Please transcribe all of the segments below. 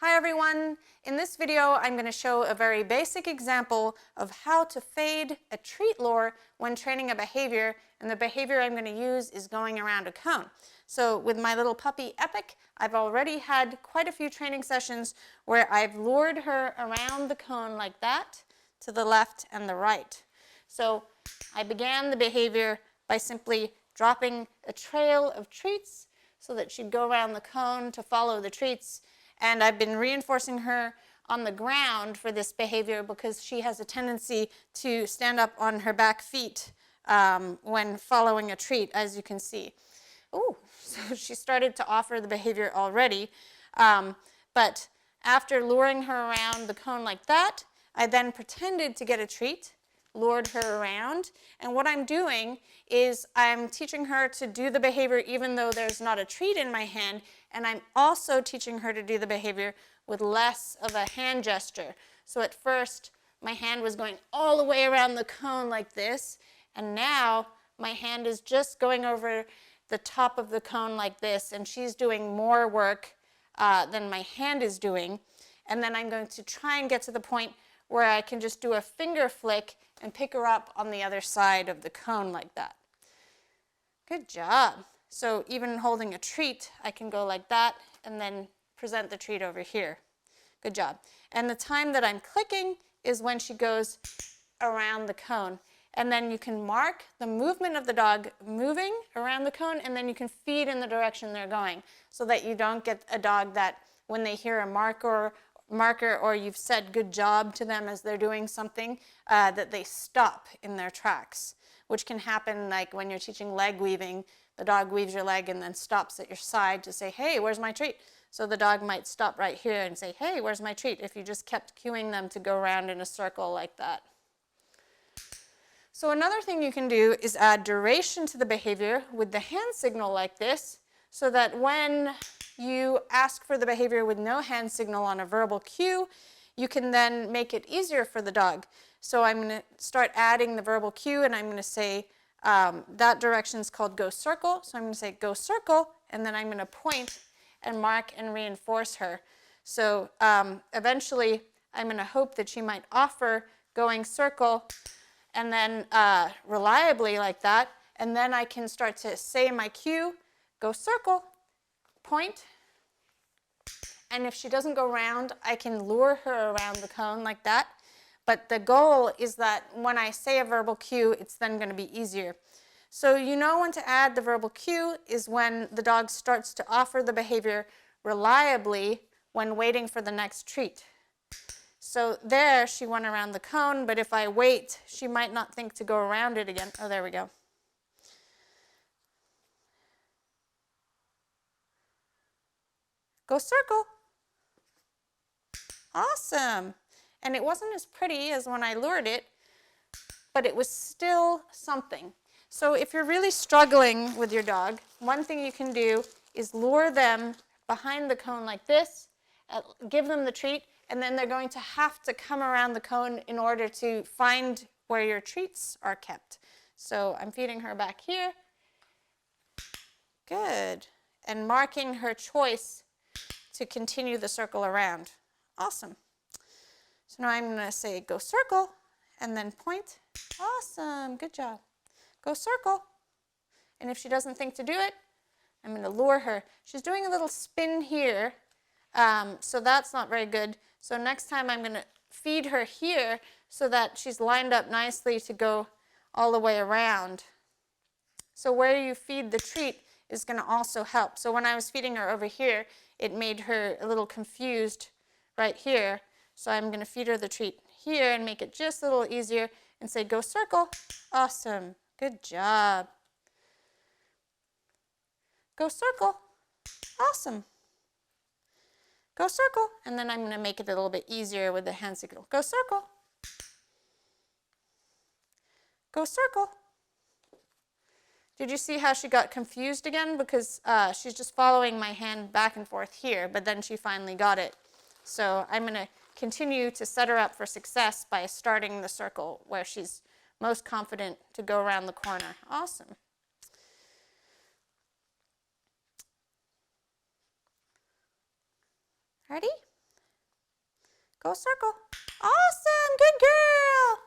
Hi everyone! In this video I'm going to show a very basic example of how to fade a treat lure when training a behavior, and the behavior I'm going to use is going around a cone. So with my little puppy Epic, I've already had quite a few training sessions where I've lured her around the cone like that to the left and the right. So I began the behavior by simply dropping a trail of treats so that she'd go around the cone to follow the treats. And I've been reinforcing her on the ground for this behavior because she has a tendency to stand up on her back feet when following a treat, as you can see. Ooh, so she started to offer the behavior already. But after luring her around the cone like that, I then pretended to get a treat, lured her around, and what I'm doing is I'm teaching her to do the behavior even though there's not a treat in my hand, and I'm also teaching her to do the behavior with less of a hand gesture. So at first, my hand was going all the way around the cone like this, and now my hand is just going over the top of the cone like this, and she's doing more work than my hand is doing. And then I'm going to try and get to the point where I can just do a finger flick and pick her up on the other side of the cone like that. Good job. So even holding a treat, I can go like that and then present the treat over here. Good job. And the time that I'm clicking is when she goes around the cone. And then you can mark the movement of the dog moving around the cone, and then you can feed in the direction they're going so that you don't get a dog that when they hear a marker or you've said good job to them as they're doing something, that they stop in their tracks, which can happen like when you're teaching leg weaving. The dog weaves your leg and then stops at your side to say, hey, where's my treat? So the dog might stop right here and say, hey, where's my treat? If you just kept cueing them to go around in a circle like that. So another thing you can do is add duration to the behavior with the hand signal like this, so that when you ask for the behavior with no hand signal on a verbal cue, you can then make it easier for the dog. So I'm going to start adding the verbal cue, and I'm going to say that direction is called go circle. So I'm going to say go circle, and then I'm going to point and mark and reinforce her. So eventually I'm going to hope that she might offer going circle and then reliably like that, and then I can start to say my cue, go circle, point, and if she doesn't go round, I can lure her around the cone like that. But the goal is that when I say a verbal cue, it's then going to be easier. So you know when to add the verbal cue is when the dog starts to offer the behavior reliably when waiting for the next treat. So there she went around the cone, but if I wait, she might not think to go around it again. Oh, there we go. Go circle. Awesome. And it wasn't as pretty as when I lured it, but it was still something. So if you're really struggling with your dog, one thing you can do is lure them behind the cone like this, give them the treat, and then they're going to have to come around the cone in order to find where your treats are kept. So I'm feeding her back here. Good. And marking her choice to continue the circle around. Awesome. So now I'm going to say go circle and then point. Awesome. Good job. Go circle. And if she doesn't think to do it, I'm going to lure her. She's doing a little spin here, so that's not very good. So next time I'm going to feed her here so that she's lined up nicely to go all the way around. So where you feed the treat is going to also help. So when I was feeding her over here, it made her a little confused right here. So I'm going to feed her the treat here and make it just a little easier and say go circle. Awesome. Good job. Go circle. Awesome. Go circle, and then I'm going to make it a little bit easier with the hand signal. Go circle. Go circle. Did you see how she got confused again? Because she's just following my hand back and forth here, but then she finally got it. So I'm going to continue to set her up for success by starting the circle where she's most confident to go around the corner. Awesome. Ready? Go circle. Awesome, good girl.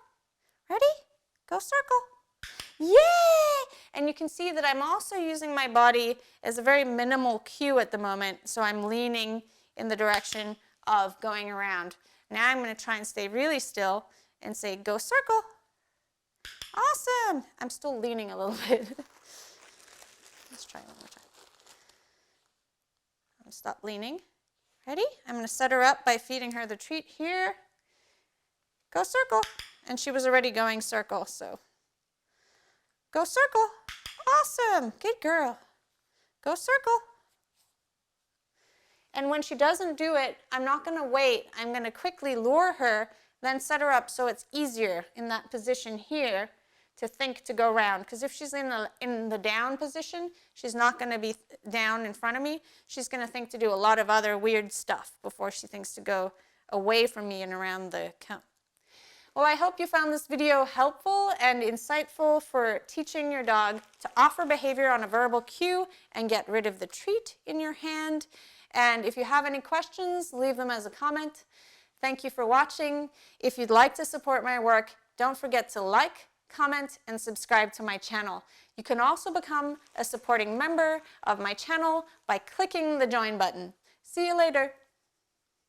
Ready? Go circle. Yay! And you can see that I'm also using my body as a very minimal cue at the moment, so I'm leaning in the direction of going around. Now I'm going to try and stay really still and say, go circle. Awesome! I'm still leaning a little bit. Let's try one more time. I'm going to stop leaning. Ready? I'm going to set her up by feeding her the treat here. Go circle. And she was already going circle, so. Go circle. Awesome. Good girl. Go circle. And when she doesn't do it, I'm not going to wait. I'm going to quickly lure her, then set her up so it's easier in that position here to think to go round. Because if she's in the down position, she's not going to be down in front of me. She's going to think to do a lot of other weird stuff before she thinks to go away from me and around the cone. Well, I hope you found this video helpful and insightful for teaching your dog to offer behavior on a verbal cue and get rid of the treat in your hand. And if you have any questions, leave them as a comment. Thank you for watching. If you'd like to support my work, don't forget to like, comment, and subscribe to my channel. You can also become a supporting member of my channel by clicking the join button. See you later.